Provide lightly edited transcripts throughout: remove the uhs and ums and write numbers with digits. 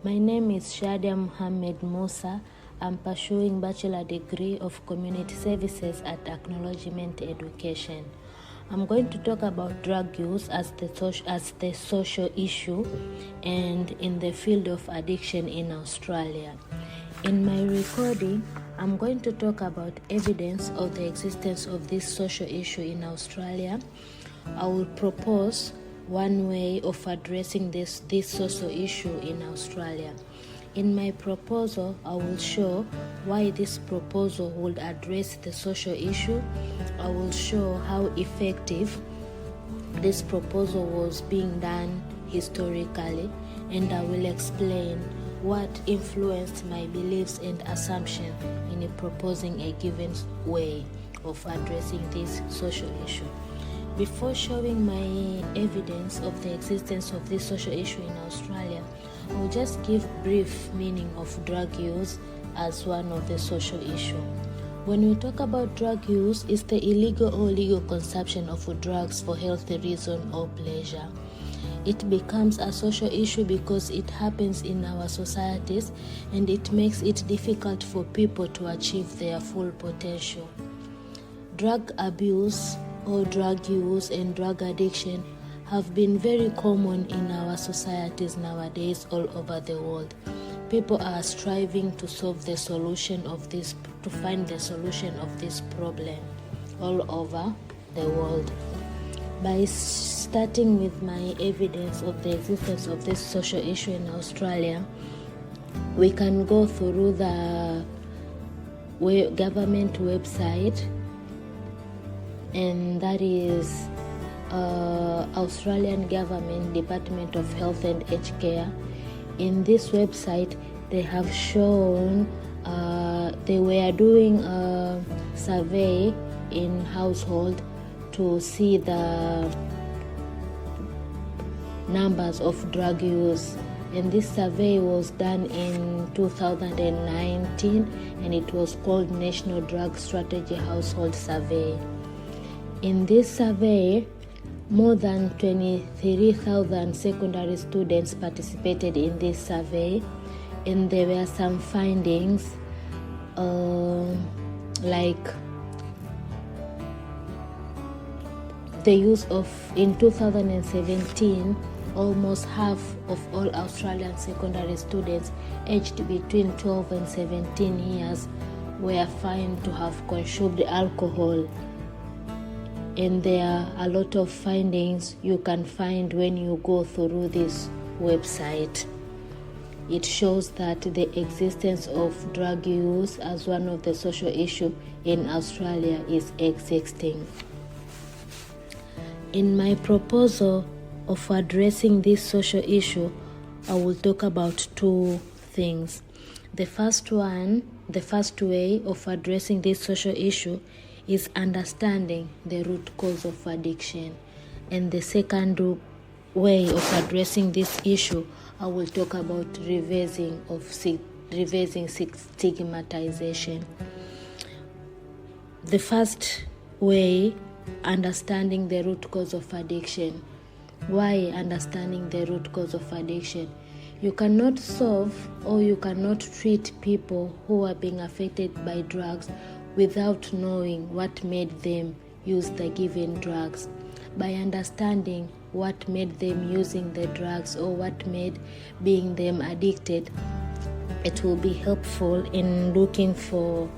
My name is Shadia Muhammad Musa. I'm pursuing Bachelor degree of Community Services at Acknowledgement Education. I'm going to talk about drug use as the social issue and in the field of addiction in Australia. In my recording, I'm going to talk about evidence of the existence of this social issue in Australia. I will propose one way of addressing this social issue in Australia. In my proposal, I will show why this proposal would address the social issue. I will show how effective this proposal was being done historically, and I will explain what influenced my beliefs and assumptions in proposing a given way of addressing this social issue. Before showing my evidence of the existence of this social issue in Australia, I will just give brief meaning of drug use as one of the social issues. When we talk about drug use, it's the illegal or legal consumption of drugs for healthy reason or pleasure. It becomes a social issue because it happens in our societies and it makes it difficult for people to achieve their full potential. Drug abuse or drug use and drug addiction have been very common in our societies nowadays all over the world. People are striving to solve the solution of this, to find the solution of this problem all over the world. By starting with my evidence of the existence of this social issue in Australia, we can go through the government website, and that is Australian Government Department of Health and Aged Care. In this website, they have shown they were doing a survey in household to see the numbers of drug use, and this survey was done in 2019 and it was called National Drug Strategy Household Survey. In this survey, more than 23,000 secondary students participated in this survey, and there were some findings like the use of, in 2017, almost half of all Australian secondary students aged between 12 and 17 years were found to have consumed alcohol. And there are a lot of findings you can find when you go through this website. It shows that the existence of drug use as one of the social issues in Australia is existing. In my proposal of addressing this social issue, I will talk about two things. The first way of addressing this social issue is understanding the root cause of addiction. And the second way of addressing this issue, I will talk about reversing stigmatization. The first way, understanding the root cause of addiction. Why understanding the root cause of addiction? You cannot solve or you cannot treat people who are being affected by drugs without knowing what made them use the given drugs. By understanding what made them using the drugs or what made being them addicted, it will be helpful in looking for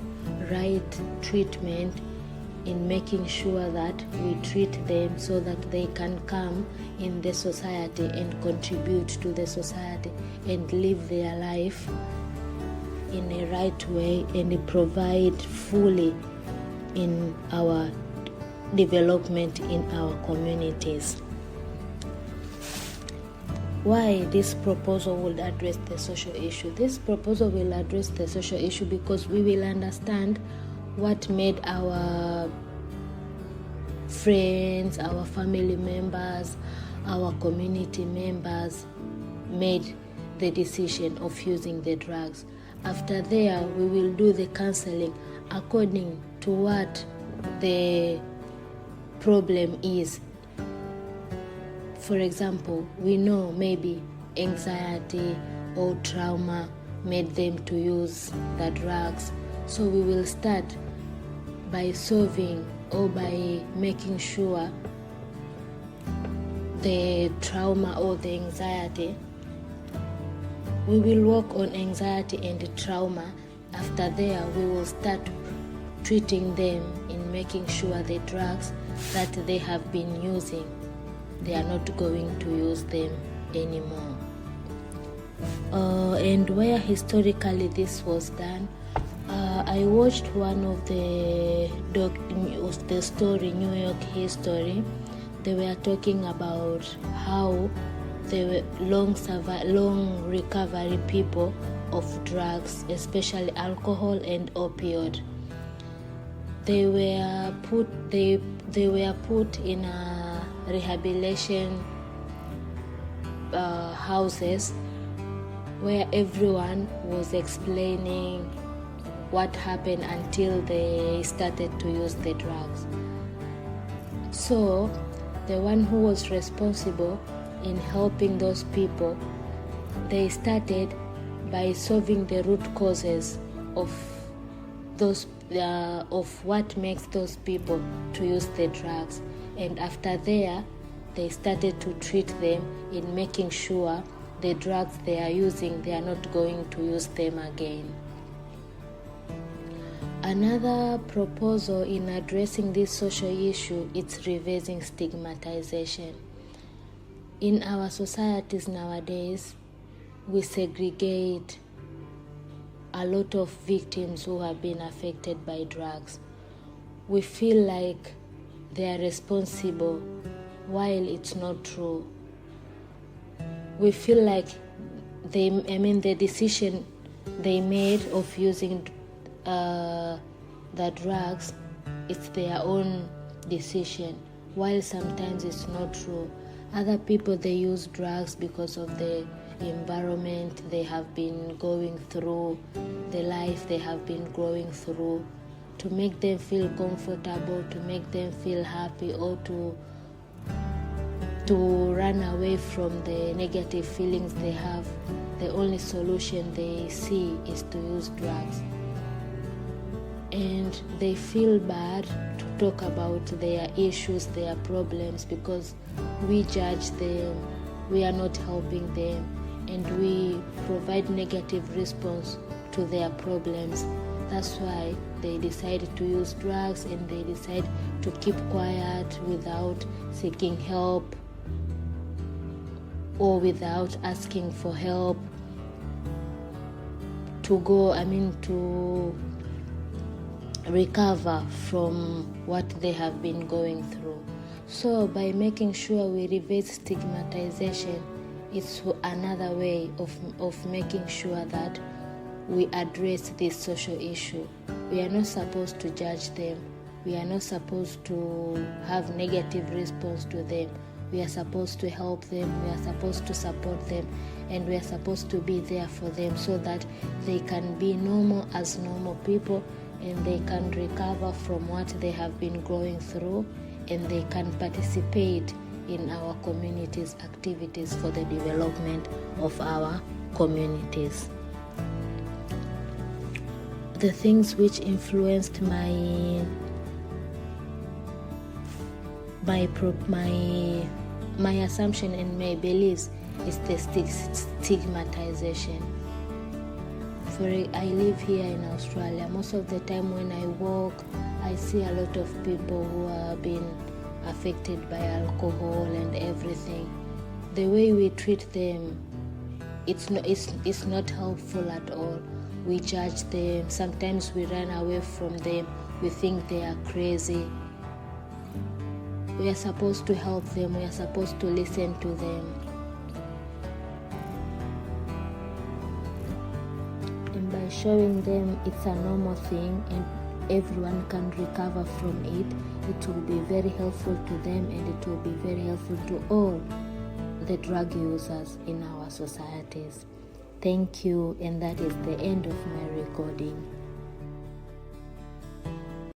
right treatment, in making sure that we treat them so that they can come in the society and contribute to the society and live their life in a right way and provide fully in our development in our communities. Why this proposal will address the social issue? This proposal will address the social issue because we will understand what made our friends, our family members, our community members made the decision of using the drugs. After there, we will do the counseling according to what the problem is. For example, we know maybe anxiety or trauma made them to use the drugs. So we will start by solving or by making sure the trauma or the anxiety. We will work on anxiety and trauma. After there, we will start treating them in making sure the drugs that they have been using, they are not going to use them anymore. And where historically this was done, I watched one of the story, New York history. They were talking about how the long recovery people of drugs, especially alcohol and opioid. They were put in a rehabilitation houses where everyone was explaining what happened until they started to use the drugs. So the one who was responsible in helping those people, they started by solving the root causes of what makes those people to use the drugs. And after there, they started to treat them in making sure the drugs they are using, they are not going to use them again. Another proposal in addressing this social issue is reversing stigmatization. In our societies nowadays, we segregate a lot of victims who have been affected by drugs. We feel like they are responsible, while it's not true. We feel like the decision they made of using the drugs, it's their own decision, while sometimes it's not true. Other people, they use drugs because of the environment they have been going through, the life they have been going through, to make them feel comfortable, to make them feel happy, or to run away from the negative feelings they have. The only solution they see is to use drugs. And they feel bad to talk about their issues, their problems, because we judge them, we are not helping them, and we provide negative response to their problems. That's why they decide to use drugs, and they decide to keep quiet without seeking help or without asking for help to recover from what they have been going through. So by making sure we reverse stigmatization, it's another way of making sure that we address this social issue. We are not supposed to judge them. We are not supposed to have negative response to them. We are supposed to help them. We are supposed to support them, and we are supposed to be there for them so that they can be normal as normal people, and they can recover from what they have been going through, and they can participate in our community's activities for the development of our communities. The things which influenced my assumption and my beliefs is the stigmatization. I live here in Australia. Most of the time when I walk, I see a lot of people who are being affected by alcohol and everything. The way we treat them, it's not helpful at all. We judge them. Sometimes we run away from them. We think they are crazy. We are supposed to help them. We are supposed to listen to them. And by showing them it's a normal thing and everyone can recover from it, it will be very helpful to them, and it will be very helpful to all the drug users in our societies. Thank you, and that is the end of my recording.